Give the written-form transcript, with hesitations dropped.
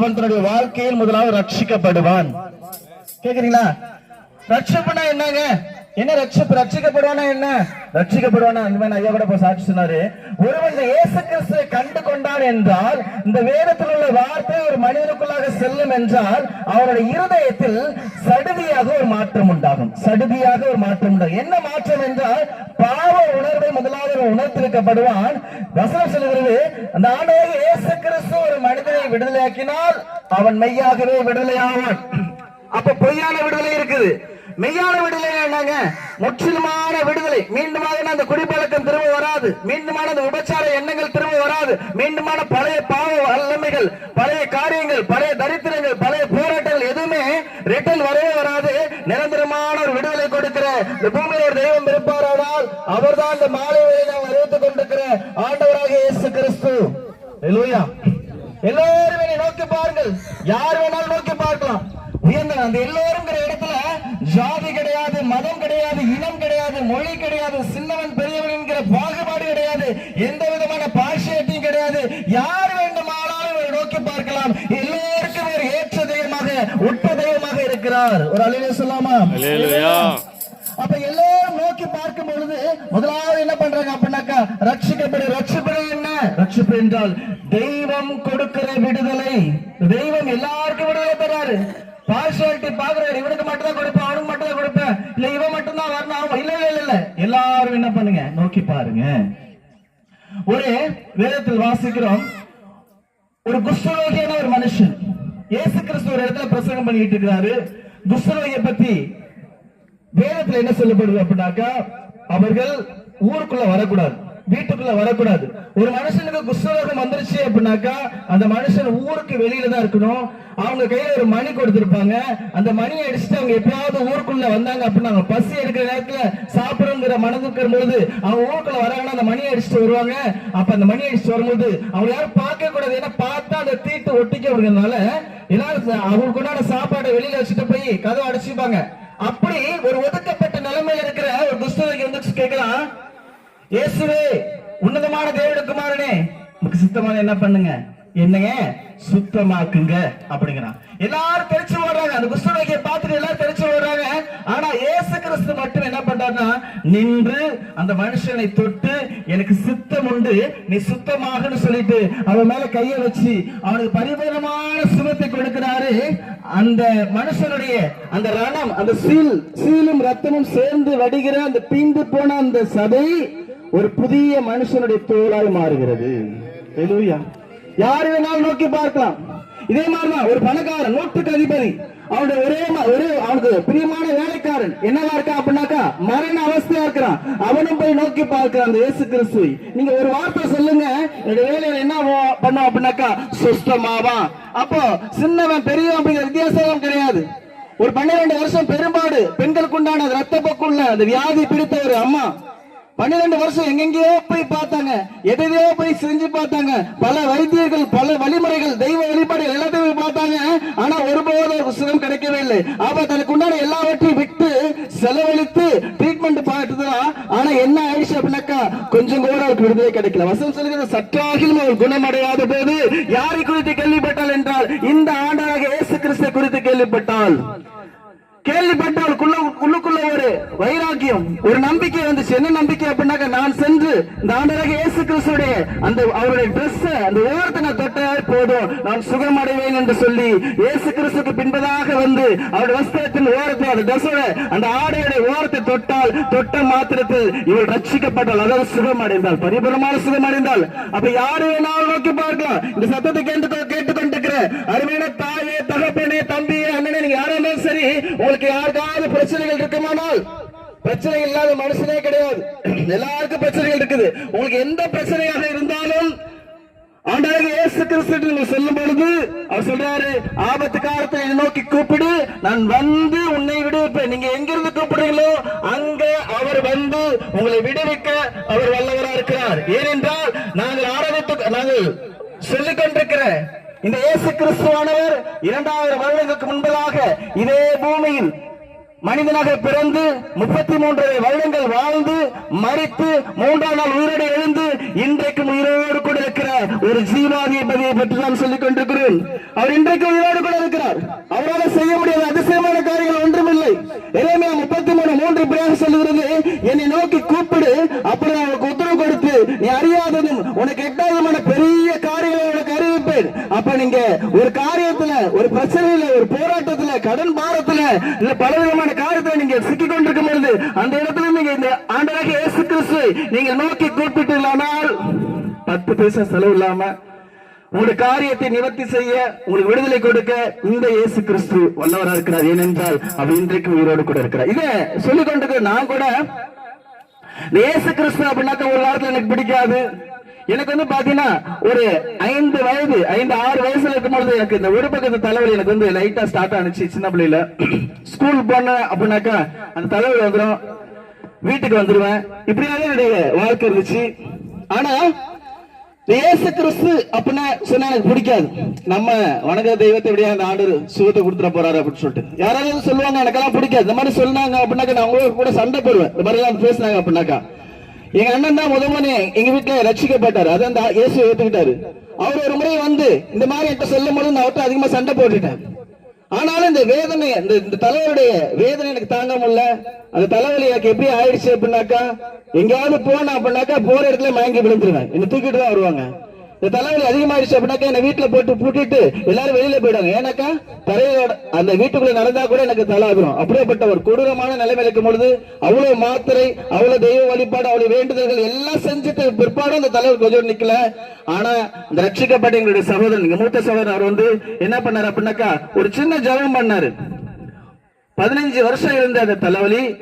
அவன் தன்னுடைய வாழ்க்கையில் முதலாவது ரட்சிக்கப்படுவான். கேக்குறீங்களா? ரட்சிப்புனா என்னங்க? என்ன ரட்சிப்பு? ரட்சிக்கப்படுவானா என்ன? ரட்சிக்கப்படுவானா ஐயா கூட சாட்சி சொன்னாரு. ஒருவன் இயேசு கிறிஸ்துவை கண்டு கொண்டான் என்றால், இந்த வேதத்தில் உள்ள வார்த்தை ஒரு மனிதனுக்குள்ளாக செல்லும் என்றால், அவருடைய இருதயத்தில் சடுதியாக ஒரு மாற்றம் உண்டாகும். சடுதியாக ஒரு மாற்றம் உண்டாகும். என்ன மாற்றம் என்றால், பாவ உணர்வை முதலாவது உணர்த்திருக்கப்படுவான். வசனம் சொல்கிறது, அந்த ஆண்டவராகிய இயேசு கிறிஸ்து ஒரு மனிதனை விடுதலையாக்கினால் அவன் மெய்யாகவே விடுதலையாவான். அப்ப பொய்யான விடுதலை இருக்குது. மெய்யான விடுதலை என்னங்க? முற்றிலுமான விடுதலை. மீண்டுமாக அந்த குடிப்பழக்கம் திரும்ப வராது. மீண்டுமான அந்த விபச்சார எண்ணங்கள் திரும்ப வராது. மீண்டுமான பழைய பாவ வல்லமைகள், பழைய காரியங்கள், பழைய தரித்திரங்கள், பழைய போராட்டங்கள் எதுவுமே ரிட்டர்ன் வரவே வராது. நிரந்தரமான ஒரு விடுதலை கொடுக்கிற இந்த பூமியில் ஒரு தெய்வம் இருப்பாரானால் அவர்தான் இந்த மாலை வேளையில் நாம் அறிவித்துக் கொண்டிருக்கிற ஆண்டவராகிய இயேசு கிறிஸ்து. அல்லேலூயா. எல்லோரும் நோக்கி பாருங்கள். யார் வேணாலும் நோக்கி பார்க்கலாம். அந்த எல்லோரும் இடத்துல ஜாதி கிடையாது, மதம் கிடையாது, இனம் கிடையாது, மொழி கிடையாது, சின்னவன் பெரியவன் என்கிற பாகுபாடு கிடையாது, எந்த விதமான பார்ஷியாலிட்டியும் கிடையாது. யார் வேண்டுமானாலும் ஒரு நோக்கி பார்க்கலாம். எல்லோருக்கும் ஒரு ஏற்ற தெய்வமாக, உற்ற தெய்வமாக இருக்கிறார். ஒரு அல்லேலூயா சொல்லாமா? அப்ப எல்லாரும் நோக்கி பார்க்கும் பொழுது முதலாவது என்ன பண்றாங்க அப்படின்னாக்கா, ரட்சிக்கப்படு. ரட்சிப்பது என்ன? ரட்சிப்பு என்றால் தெய்வம் கொடுக்கிற விடுதலை. தெய்வம் எல்லாருக்கும் விடுதலை தராரு. பார்ஷியாலிட்டி பாக்குறாரு. இவனுக்கு மட்டும் தான் கொடுப்பேன், அவனுக்கு மட்டும் தான் கொடுப்பேன், இல்ல இவன் மட்டும் தான் வரணும், இல்ல இல்ல இல்ல, எல்லாரும் என்ன பண்ணுங்க, நோக்கி பாருங்க. ஒரு வேதத்தில் வாசிக்கிறோம், ஒரு குஷ்டரோகியான ஒரு மனுஷன் இயேசு கிறிஸ்து ஒரு இடத்துல பிரசங்கம் பண்ணிட்டு இருக்கிறாரு. குஷ்டரோகியை பத்தி வேதத்துல என்ன சொல்லப்படுது அப்படின்னாக்கா, அவர்கள் ஊருக்குள்ள வரக்கூடாது, வீட்டுக்குள்ள வரக்கூடாது. ஒரு மனுஷனுக்கு குஷ்டரோகம் வந்துருச்சு அப்படின்னாக்கா அந்த மனுஷன் ஊருக்கு வெளியில தான் இருக்கணும். அவங்க கையில ஒரு மணி கொடுத்திருப்பாங்க. அந்த மணியை அடிச்சுட்டு அவங்க எப்பயாவது ஊருக்குள்ள வந்தாங்க அப்படின்னா, பசி எடுக்கிற நேரத்துல சாப்பிடுங்கிற மனதுக்கிற பொழுது அவங்க ஊருக்குள்ள வராங்கன்னா அந்த மணியை அடிச்சுட்டு வருவாங்க. அப்ப அந்த மணி அடிச்சுட்டு வரும்போது அவங்க யாரும் பார்க்க கூடாது. ஏன்னா பார்த்தா அந்த தீட்டு ஒட்டிக்க அப்படிங்கிறதுனால எல்லாரும் அவங்களுக்கு உண்டான சாப்பாடை வெளியில வச்சுட்டு போய் கதவை அடிச்சுப்பாங்க. அப்படி ஒரு ஒதுக்கப்பட்ட நிலைமையில இருக்கிற ஒரு குஷ்டரோகி வந்து கேட்கலாம், இயேசுவே உன்னதமான தேவனுடைய குமாரனே, நமக்கு சுத்தமான என்ன பண்ணுங்க, என்னங்க சுத்தமாக்குங்க அப்படிங்கிறான். எல்லாரும் தெரிச்சு ஓடுறாங்க. அந்த குஷ்டரோகியை பார்த்துட்டு எல்லாரும் தெரிச்சு ஓடுறாங்க. ஆனா இயேசு கிறிஸ்து மட்டும் என்ன பண்றாருன்னா, நின்று அந்த மனுஷனை தொட்டு, எனக்கு சித்தம் உண்டு, நீ சுத்தமாகன்னு சொல்லிட்டு அவன் மேல கையை வச்சு அவனுக்கு பரிபூர்ணமான சுகத்தை கொடுக்கிறாரு. அந்த மனுஷனுடைய அந்த ரணம், அந்த சீலும் ரத்தமும் சேர்ந்து வடிகிற அந்த பீந்து போன அந்த சதை ஒரு புதிய மனுஷனுடைய தோளாய் மாறுகிறது. அல்லேலூயா. யாரு வேணாலும் நோக்கி பார்க்கலாம். இதே மாதிரிதான் ஒரு பணக்காரன், நூற்றுக்கு அதிபதி, அவனுடைய அவனுக்கு பிரியமான வேலைக்காரன் என்னவா இருக்கான் அப்படின்னாக்கா, மரண அவஸ்தையா இருக்கிறான். அவனும் போய் நோக்கி பார்க்கிறான் அந்த இயேசு கிறிஸ்துவை. நீங்க ஒரு வார்த்தை சொல்லுங்க, என்னுடைய வேலையில என்ன பண்ணும் அப்படின்னாக்கா சுத்தமாவான். அப்போ சின்னவன் பெரியவன் அப்படிங்கிற வித்தியாசம் கிடையாது. ஒரு 12 வருஷம் பெரும்பாடு பெண்களுக்கு உண்டான ரத்தப்போக்குள்ள அந்த வியாதி பிடித்த ஒரு அம்மா 12 வருஷம் எங்கெங்கயோ போய் பார்த்தாங்க, எதையோ போய் செஞ்சு பார்த்தாங்க, பல வைத்தியர்கள், பல வழிமுறைகள், தெய்வ வழிபாடுகள் எல்லாத்தையும் போய் பார்த்தாங்க. ஆனா ஒருபோதும் ஒரு சுகம் கிடைக்கவே இல்லை. அப்ப தனக்கு உண்டான எல்லாவற்றையும் விட்டு செலவழித்து ட்ரீட்மெண்ட் பார்த்துதான். ஆனா என்ன ஆயிடுச்சு அப்படின்னாக்கா, கொஞ்சம் கூட அவருக்கு விடுதலை கிடைக்கல. வசனம் சொல்கிறது, சற்றாகிலும் அவர் குணமடையாத போது யாரை குறித்து கேள்விப்பட்டால் என்றால், இந்த ஆண்டவராகிய இயேசு கிறிஸ்துவை குறித்து கேள்விப்பட்டால் உள்ளுக்குள்ள ஒரு வைராக்கியம், ஒரு நம்பிக்கை வந்துச்சு. என்ன நம்பிக்கை அப்படின்னாக்க, நான் சென்று இந்த ஆண்டவராகிய இயேசு கிறிஸ்துடைய அந்த அவருடைய டிரெஸ் அந்த ஓரத்தை நான் தொட்டால் போதும், நான் சுகம் அடைவேன் என்று சொல்லி இயேசு கிறிஸ்துக்கு பின்பதாக வந்து அவருடைய வஸ்திரத்தின் ஓரத்தை, அந்த டிரெஸோட அந்த ஆடையுடைய ஓரத்தை தொட்ட மாத்திரத்தில் இவள் ரட்சிக்கப்பட்டால், அதாவது சுகம் அடைந்தால், பரிபூர்ணமான சுகம் அடைந்தால். அப்ப யாரு வேணாலும் நோக்கி பார்க்கலாம். இந்த சத்தத்தை கேட்டுக்கொண்டிருக்கிற அருமையான தாயே, தகப்பனே, தம்பி, அண்ணனே, நீங்க யாராலும் சரி, உங்களுக்கு யாருக்காவது பிரச்சனைகள் இருக்குமானால், பிரச்சனை இல்லாத மனுஷனே கிடையாது. எல்லாருக்கும் பிரச்சனைகள் இருக்குது. உங்களுக்கு எந்த பிரச்சனையாக இருந்தாலும் ஆண்டவராகிய இயேசு கிறிஸ்து சொல்லும் பொழுது அவர் சொல்றாரு, ஆபத்து காலத்தை என்னை நோக்கி கூப்பிடு, நான் வந்து உன்னை விடுவிப்பேன். நீங்க எங்கிருந்து கூப்பிடுறீங்களோ அங்க அவர் வந்து உங்களை விடுவிக்க அவர் வல்லவராக இருக்கிறார். ஏனென்றால் நாங்கள் சொல்லிக் கொண்டிருக்கிற இந்த இயேசு கிறிஸ்துவானவர் 2000 வருடங்களுக்கு முன்பதாக இதே பூமியில் மனிதனாக பிறந்து 33 வருடங்கள் வாழ்ந்து மரித்து 3ஆம் நாள் உயிரோடு எழுந்து இன்றைக்கும் உயிரோடு கூட இருக்கிற ஒரு ஜீவாதிபதியை பற்றி நாம் சொல்லிக் கொண்டிருக்கிறோம். அவர் இன்றைக்கு உயிரோடு கூட இருக்கிறார். அவரால் செய்ய முடியாத அதிசயமான காரியங்கள் ஒன்றுமில்லை. எரேமியா 33:3 இப்படியாக சொல்லுகிறது, என்னை நோக்கி கூப்பிடு, அப்படி நான் உனக்கு உத்தரவு கொடுத்து நீ அறியாததும் உனக்கு எட்டாததுமான பெரிய காரியங்களை உனக்கு அறிவிப்பேன். அப்ப நீங்க ஒரு காரியத்துல, ஒரு பிரச்சனையில, ஒரு போராட்டத்துல, கடன் பாரத்துல, இல்ல பலவிதமான காரியத்துல நீங்க சிக்கிக் கொண்டிருக்கும் பொழுது அந்த இடத்துல நீங்க இந்த ஆண்டவராகிய இயேசு கிறிஸ்துவை நீங்க நோக்கி கூப்பிட்டீர்களானால் 10 பைசா செலவு இல்லாம உங்களுடைய காரியத்தை நிவர்த்தி செய்ய, உங்களுக்கு விடுதலை கொடுக்க இந்த இயேசு கிறிஸ்து வல்லவராக இருக்கிறார். ஏனென்றால் அவர் இன்றைக்கு உயிரோடு கூட இருக்கிறார். இதை சொல்லிக் கொண்டிருக்க நான் கூட இயேசு கிறிஸ்து அப்படின்னாக்க ஒரு காலத்துல எனக்கு பிடிக்காது. எனக்கு பாத்தீங்கன்னா ஒரு 5-6 வயசுல இருக்கும் பொழுது எனக்கு இந்த ஒரு பக்கத்து தலைவலி எனக்கு லைட்டா ஸ்டார்ட் ஆனிச்சு. சின்ன பிள்ளையில ஸ்கூல் போன அப்படின்னாக்கா அந்த தலைவலி வந்துடும், வீட்டுக்கு வந்துருவேன். இப்படியாவே என்னுடைய வாழ்க்கை இருந்துச்சு. ஆனா இயேசு கிறிஸ்து அப்படின்னா சொன்னா எனக்கு பிடிக்காது. நம்ம வணக்க தெய்வத்தை எப்படியா அந்த ஆண்டு சுகத்தை கொடுத்துட போறாரு அப்படின்னு சொல்லிட்டு யாராவது சொல்லுவாங்க, எனக்கெல்லாம் பிடிக்காது. இந்த மாதிரி சொன்னாங்க அப்படின்னாக்கா நான் உங்களுக்கு கூட சண்டை போடுவேன். இந்த மாதிரி எல்லாம் பேசினாங்க அப்படின்னாக்கா. எங்க அண்ணன் தான் முதல்ல எங்க வீட்டுல ரட்சிக்கப்பட்டாரு. அதை அந்த இயேசு ஏத்துக்கிட்டாரு. அவர் ஒரு முறை இந்த மாதிரி என்கிட்ட சொல்லும் போது நான் அவர்கிட்ட அதிகமா சண்டை போட்டுட்டேன். ஆனாலும் இந்த வேதனை, இந்த தலைவருடைய வேதனை எனக்கு தாங்க முடியல. அந்த தலைவலி எனக்கு எப்படி ஆயிடுச்சு அப்படின்னாக்கா, எங்கேயாவது போனா அப்படின்னாக்கா போற இடத்துல மயங்கி விழுந்துருவேன். என்ன தூக்கிட்டு தான் வருவாங்க. இந்த தலைவலி அதிகமாயிடுச்சு அப்படின்னாக்கா என்ன வீட்டுல போட்டு பூட்டிட்டு எல்லாரும் வெளியில போயிடுவாங்க. ஏன்னாக்கா தலையோட அந்த வீட்டுக்குள்ள நடந்தா கூட எனக்கு தலாகும். அப்படியேப்பட்ட ஒரு கொடூரமான நிலைமை இருக்கும் பொழுது அவ்வளவு மாத்திரை, அவ்வளவு தெய்வ வழிபாடு, அவ்வளவு வேண்டுதல்கள் எல்லாம் செஞ்சுட்டு பிற்பாடு அந்த தலைவர் கொஞ்சம் நிக்கல. ஆனா இந்த ரட்சிக்கப்பட்ட எங்களுடைய சகோதரன், எங்க மூத்த சகோதரன், அவர் என்ன பண்ணாரு அப்படின்னாக்கா ஒரு சின்ன ஜெபம் பண்ணாரு. 15 வருஷம் இருந்த அந்த தலைவலி